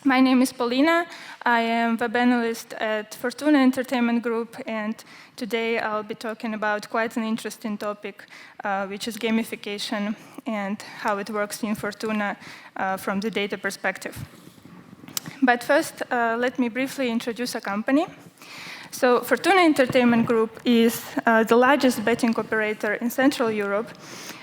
My name is Paulina. I am web analyst at Fortuna Entertainment Group, and today I'll be talking about quite an interesting topic, which is gamification and how it works in Fortuna from the data perspective. But first, let me briefly introduce a company. So Fortuna Entertainment Group is the largest betting operator in Central Europe.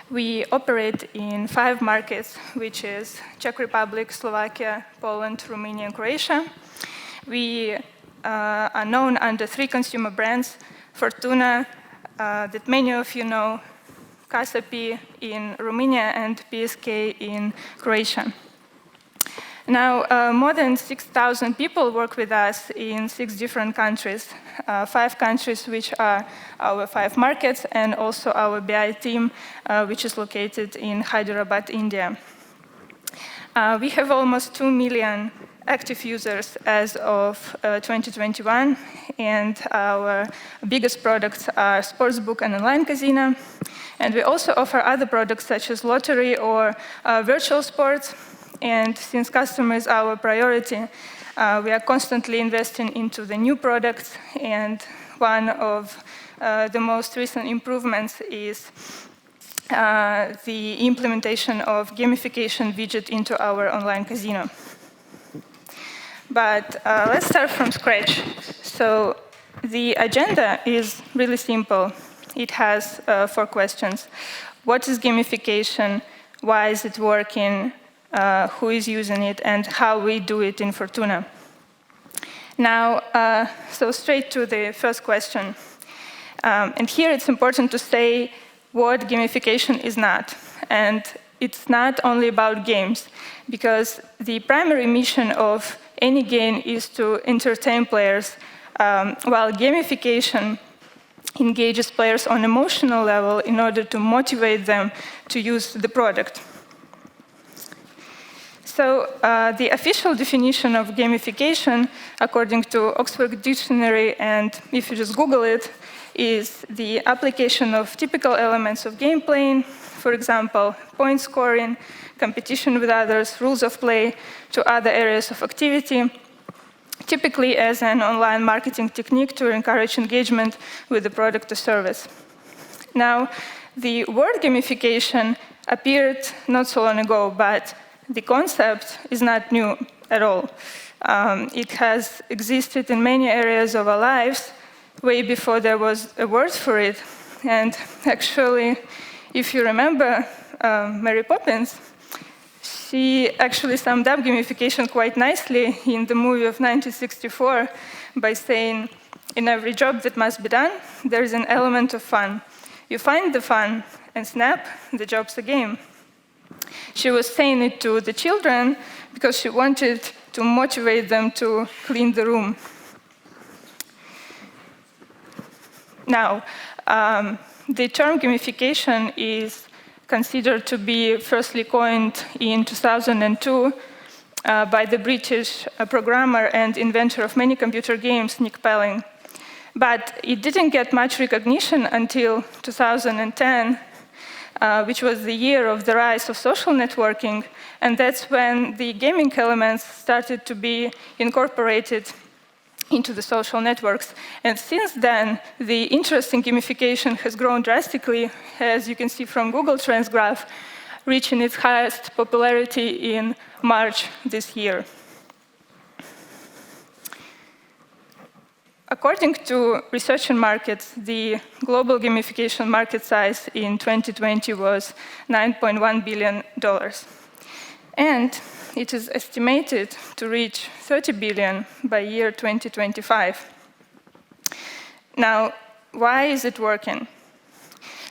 We operate in 5 markets, which is Czech Republic, Slovakia, Poland, Romania, and Croatia. We are known under 3 consumer brands: Fortuna, that many of you know, Casapi in Romania, and PSK in Croatia. Now, more than 6,000 people work with us in 6 different countries, 5 countries which are our 5 markets, and also our BI team, which is located in Hyderabad, India. We have almost 2 million active users as of 2021, and our biggest products are sportsbook and online casino. And we also offer other products such as lottery or virtual sports. And since customer is our priority, we are constantly investing into the new products. And one of the most recent improvements is the implementation of gamification widget into our online casino. But let's start from scratch. So the agenda is really simple. It has 4 questions. What is gamification? Why is it working? Who is using it, and how we do it in Fortuna. Now, so straight to the first question. And here it's important to say what gamification is not. And it's not only about games, because the primary mission of any game is to entertain players, while gamification engages players on emotional level in order to motivate them to use the product. So the official definition of gamification, according to Oxford Dictionary, and if you just Google it, is the application of typical elements of game playing, for example, point scoring, competition with others, rules of play, to other areas of activity, typically as an online marketing technique to encourage engagement with the product or service. Now, the word gamification appeared not so long ago, but the concept is not new at all. It has existed in many areas of our lives way before there was a word for it. And actually, if you remember Mary Poppins, she actually summed up gamification quite nicely in the movie of 1964 by saying, in every job that must be done, there is an element of fun. You find the fun, and snap, the job's a game. She was saying it to the children because she wanted to motivate them to clean the room. Now, the term gamification is considered to be firstly coined in 2002 by the British programmer and inventor of many computer games, Nick Pelling. But it didn't get much recognition until 2010, which was the year of the rise of social networking, and that's when the gaming elements started to be incorporated into the social networks. And since then, the interest in gamification has grown drastically, as you can see from Google Trends graph, reaching its highest popularity in March this year. According to Research and Markets, the global gamification market size in 2020 was $9.1 billion. And it is estimated to reach $30 billion by year 2025. Now, why is it working?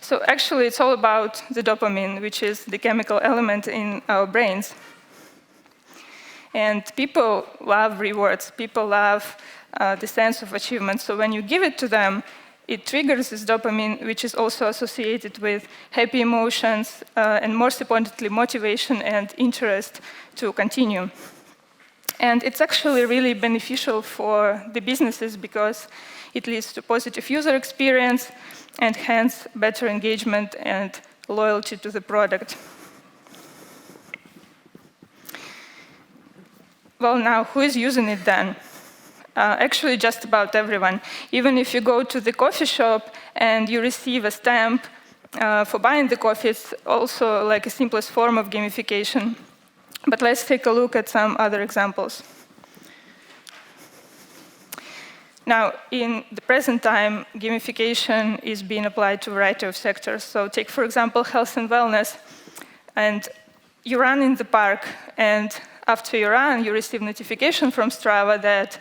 So actually, it's all about the dopamine, which is the chemical element in our brains. And people love rewards. People love the sense of achievement. So when you give it to them, it triggers this dopamine, which is also associated with happy emotions, and most importantly, motivation and interest to continue. And it's actually really beneficial for the businesses because it leads to positive user experience and hence better engagement and loyalty to the product. Well, now, who is using it then? Actually, just about everyone. Even if you go to the coffee shop and you receive a stamp for buying the coffee, it's also like a simplest form of gamification. But let's take a look at some other examples. Now, in the present time, gamification is being applied to a variety of sectors. So take, for example, health and wellness. And you run in the park, and after you run, you receive notification from Strava that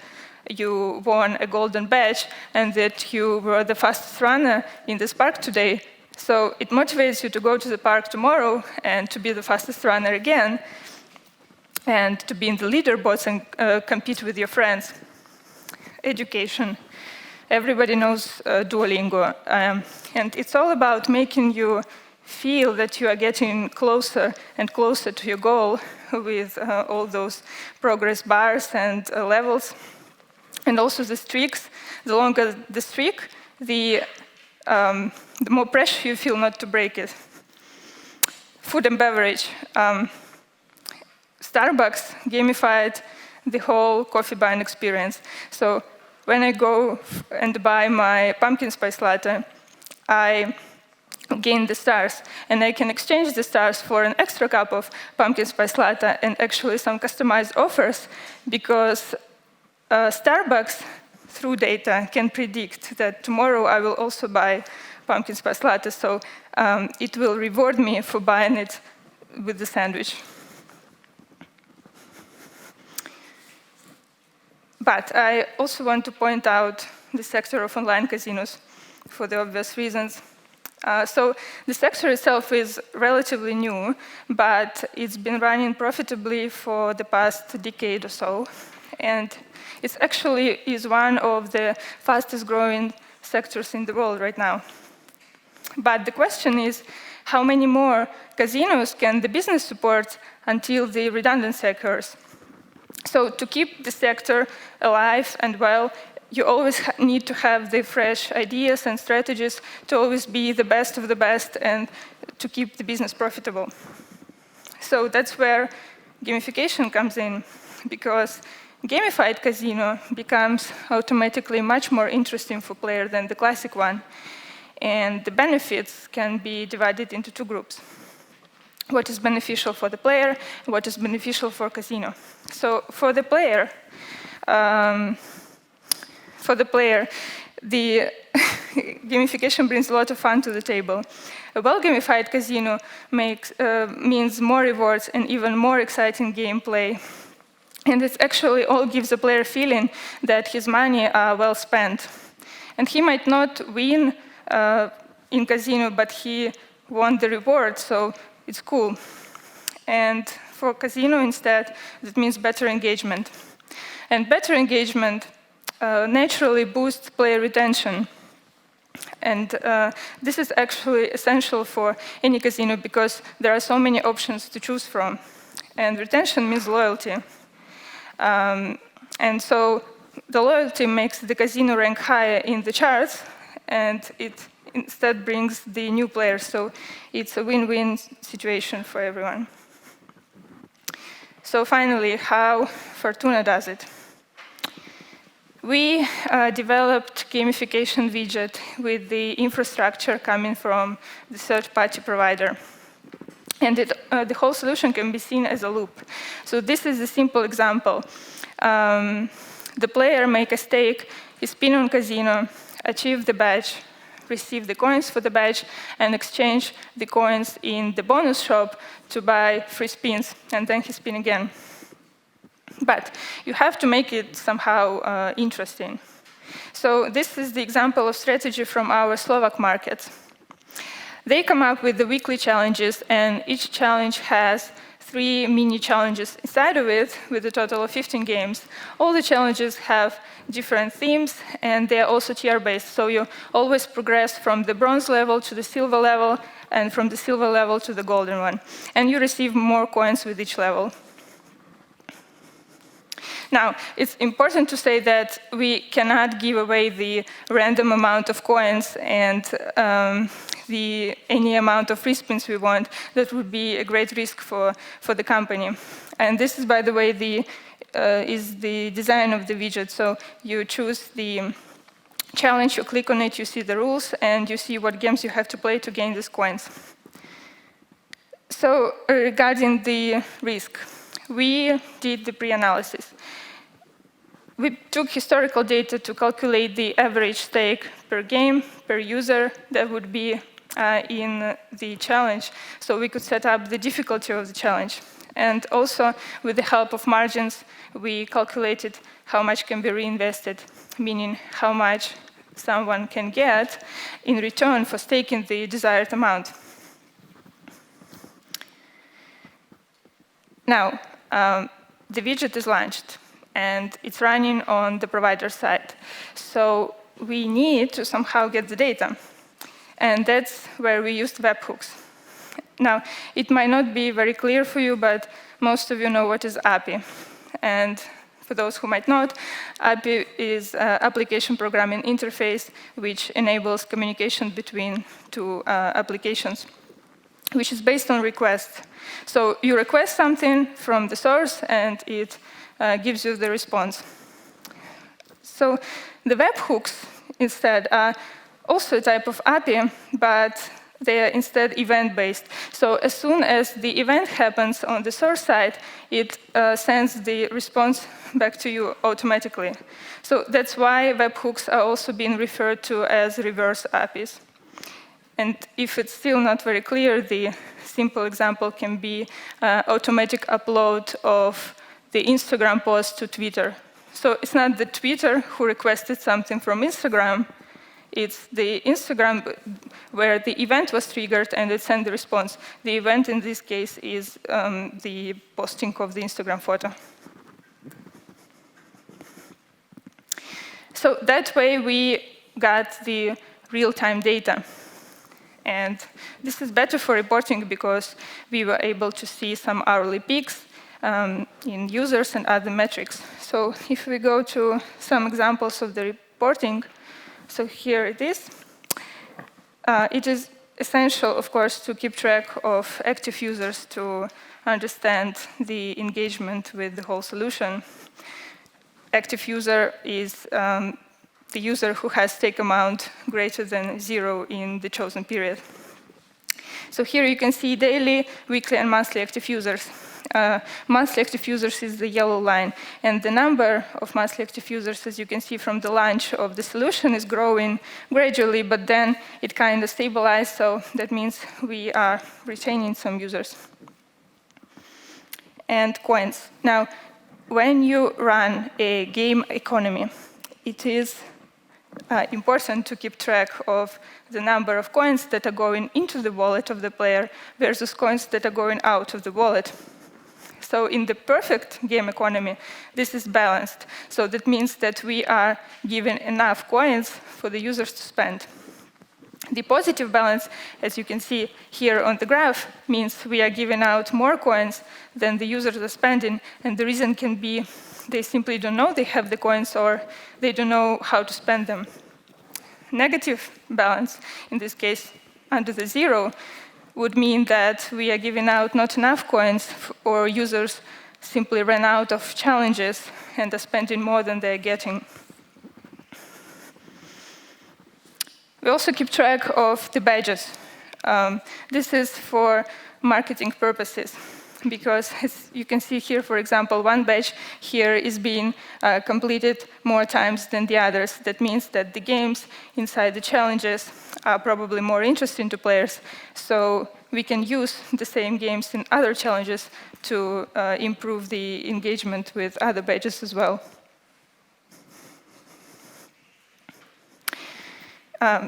you won a golden badge and that you were the fastest runner in this park today. So it motivates you to go to the park tomorrow and to be the fastest runner again, and to be in the leaderboards and compete with your friends. Education. Everybody knows Duolingo. And it's all about making you feel that you are getting closer and closer to your goal with all those progress bars and levels. And also the streaks. The longer the streak, the more pressure you feel not to break it. Food and beverage. Starbucks gamified the whole coffee buying experience. So when I go and buy my pumpkin spice latte, I gain the stars, and I can exchange the stars for an extra cup of pumpkin spice latte and actually some customized offers, because Starbucks, through data, can predict that tomorrow I will also buy pumpkin spice latte, so it will reward me for buying it with the sandwich. But I also want to point out the sector of online casinos for the obvious reasons. So the sector itself is relatively new, but it's been running profitably for the past decade or so. And it actually is one of the fastest growing sectors in the world right now. But the question is, how many more casinos can the business support until the redundancy occurs? So to keep the sector alive and well, you always need to have the fresh ideas and strategies to always be the best of the best and to keep the business profitable. So that's where gamification comes in, because gamified casino becomes automatically much more interesting for players than the classic one. And the benefits can be divided into two groups. What is beneficial for the player, and what is beneficial for casino. So for the player, the gamification brings a lot of fun to the table. A well-gamified casino means more rewards and even more exciting gameplay. And it actually all gives the player a feeling that his money are well spent. And he might not win in casino, but he won the reward, so it's cool. And for casino instead, that means better engagement. And better engagement naturally boosts player retention. And this is actually essential for any casino because there are so many options to choose from. And retention means loyalty. And so the loyalty makes the casino rank higher in the charts, and it instead brings the new players. So it's a win-win situation for everyone. So finally, how Fortuna does it. We developed gamification widget with the infrastructure coming from the third-party provider. And the whole solution can be seen as a loop. So this is a simple example. The player make a stake, he spin on casino, achieve the badge, receive the coins for the badge, and exchange the coins in the bonus shop to buy free spins, and then he spin again. But you have to make it somehow interesting. So this is the example of strategy from our Slovak market. They come up with the weekly challenges, and each challenge has 3 mini challenges inside of it, with a total of 15 games. All the challenges have different themes, and they are also tier-based. So you always progress from the bronze level to the silver level, and from the silver level to the golden one. And you receive more coins with each level. Now, it's important to say that we cannot give away the random amount of coins and any amount of free spins we want. That would be a great risk for the company. And this is, by the way, the is the design of the widget. So you choose the challenge, you click on it, you see the rules, and you see what games you have to play to gain these coins. So regarding the risk, we did the pre-analysis. We took historical data to calculate the average stake per game, per user that would be in the challenge, so we could set up the difficulty of the challenge. And also, with the help of margins, we calculated how much can be reinvested, meaning how much someone can get in return for staking the desired amount. Now, the widget is launched, and it's running on the provider side. So we need to somehow get the data. And that's where we used webhooks. Now, it might not be very clear for you, but most of you know what is API. And for those who might not, API is an application programming interface which enables communication between two applications, which is based on requests. So you request something from the source, and it gives you the response. So the webhooks, instead, are also a type of API, but they are instead event-based. So as soon as the event happens on the source side, it sends the response back to you automatically. So that's why webhooks are also being referred to as reverse APIs. And if it's still not very clear, the simple example can be automatic upload of the Instagram post to Twitter. So it's not the Twitter who requested something from Instagram. It's the Instagram where the event was triggered and it sent the response. The event in this case is the posting of the Instagram photo. So that way we got the real-time data. And this is better for reporting because we were able to see some hourly peaks in users and other metrics. So if we go to some examples of the reporting, so here it is. It is essential, of course, to keep track of active users to understand the engagement with the whole solution. Active user is the user who has stake amount greater than 0 in the chosen period. So here you can see daily, weekly, and monthly active users. Monthly active users is the yellow line, and the number of monthly active users, as you can see from the launch of the solution, is growing gradually, but then it kind of stabilized, so that means we are retaining some users. And coins. Now, when you run a game economy, it is important to keep track of the number of coins that are going into the wallet of the player versus coins that are going out of the wallet. So in the perfect game economy, this is balanced. So that means that we are giving enough coins for the users to spend. The positive balance, as you can see here on the graph, means we are giving out more coins than the users are spending, and the reason can be they simply don't know they have the coins or they don't know how to spend them. Negative balance, in this case, under the 0, would mean that we are giving out not enough coins or users simply ran out of challenges and are spending more than they're getting. We also keep track of the badges. This is for marketing purposes, because as you can see here, for example, one badge here is being completed more times than the others. That means that the games inside the challenges are probably more interesting to players, so we can use the same games in other challenges to improve the engagement with other badges as well.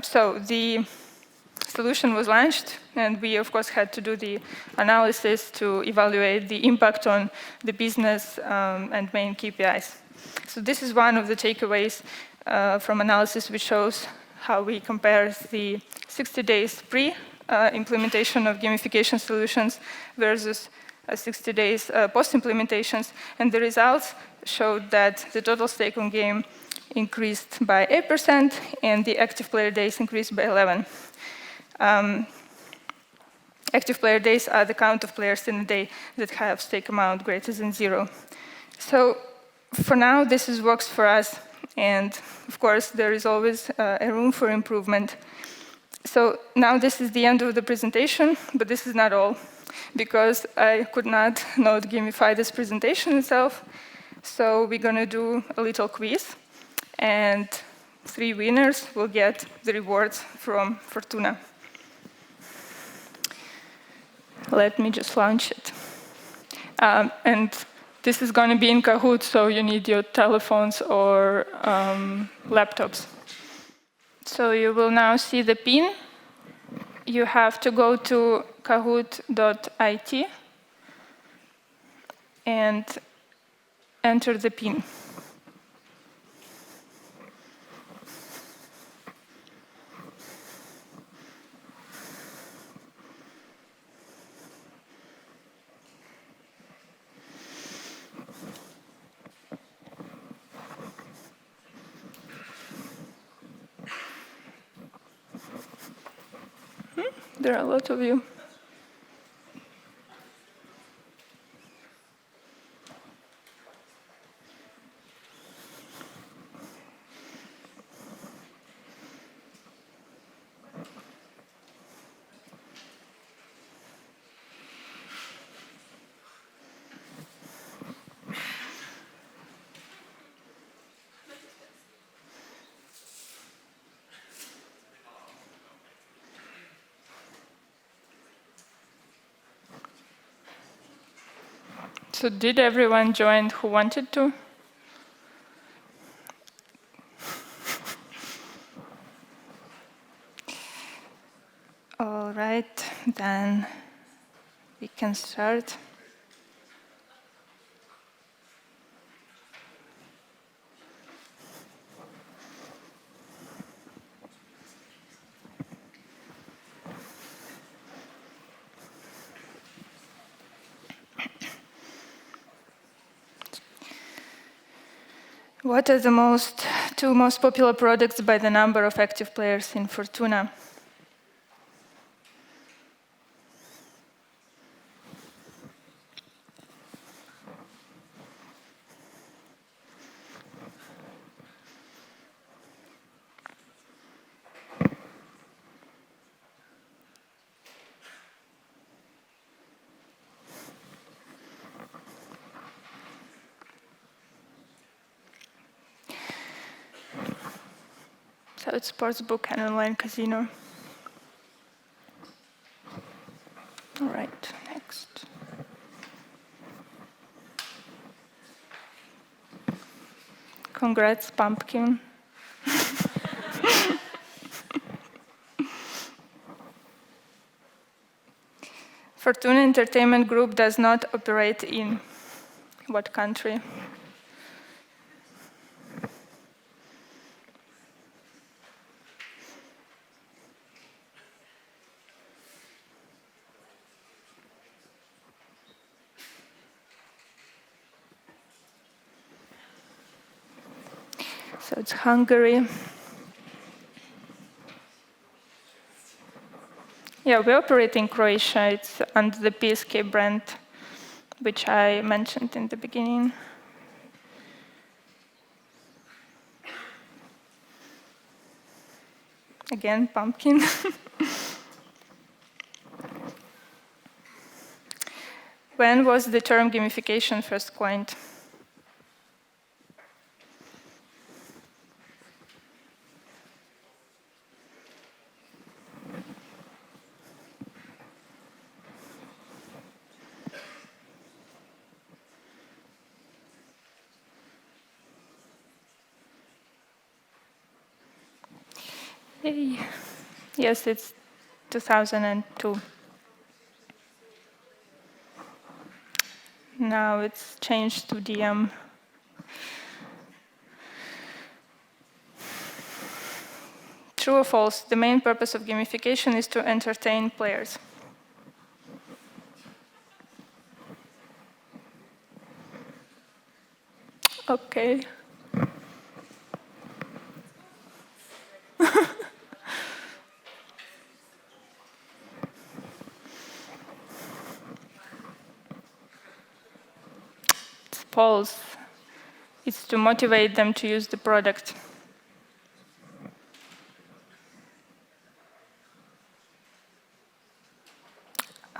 So the solution was launched, and we, of course, had to do the analysis to evaluate the impact on the business and main KPIs. So this is one of the takeaways from analysis, which shows how we compare the 60 days pre-implementation of gamification solutions versus 60 days post-implementations. And the results showed that the total stake on game increased by 8%, and the active player days increased by 11. Active player days are the count of players in a day that have stake amount greater than 0. So for now, works for us. And of course, there is always a room for improvement. So now this is the end of the presentation, but this is not all, because I could not gamify this presentation itself. So we're going to do a little quiz, and 3 winners will get the rewards from Fortuna. Let me just launch it. And this is going to be in Kahoot, so you need your telephones or laptops. So you will now see the pin. You have to go to kahoot.it and enter the pin. There are a lot of you. So did everyone join who wanted to? All right, then we can start. What are the 2 most popular products by the number of active players in Fortuna? So it's sportsbook and online casino. All right, next. Congrats, Pumpkin. Fortuna Entertainment Group does not operate in what country? So it's Hungary. Yeah, we operate in Croatia. It's under the PSK brand, which I mentioned in the beginning. Again, Pumpkin. When was the term gamification first coined? Yay. Yes, it's 2002. Now it's changed to DM. True or false? The main purpose of gamification is to entertain players. Okay. It's false. It's to motivate them to use the product.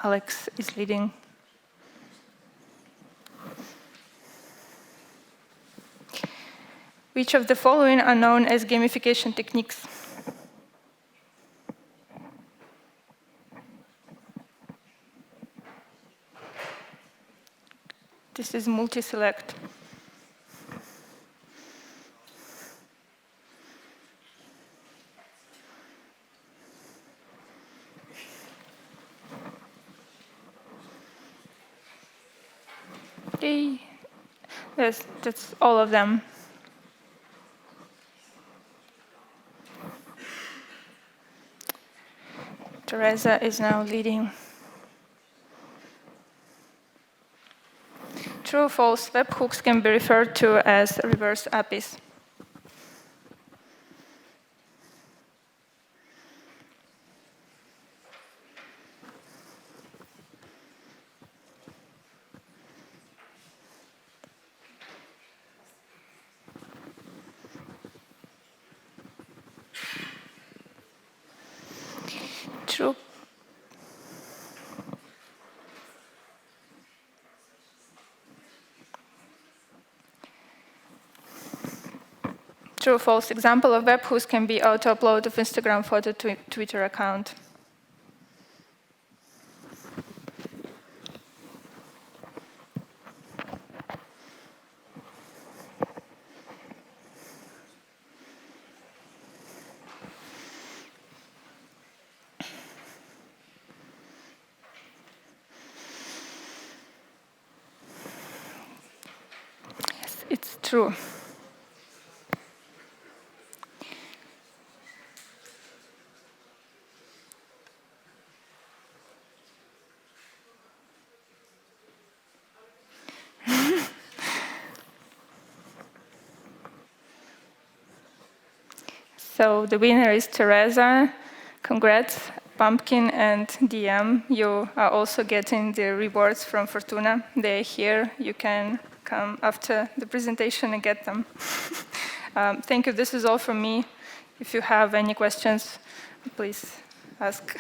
Alex is leading. Which of the following are known as gamification techniques? This is multi-select. Okay. That's all of them. Teresa is now leading. True or false, webhooks can be referred to as reverse APIs. True. True or false, example of webhooks can be auto-upload of Instagram photo to Twitter account. Yes, it's true. So the winner is Teresa. Congrats, Pumpkin and DM. You are also getting the rewards from Fortuna. They're here. You can come after the presentation and get them. Thank you. This is all from me. If you have any questions, please ask.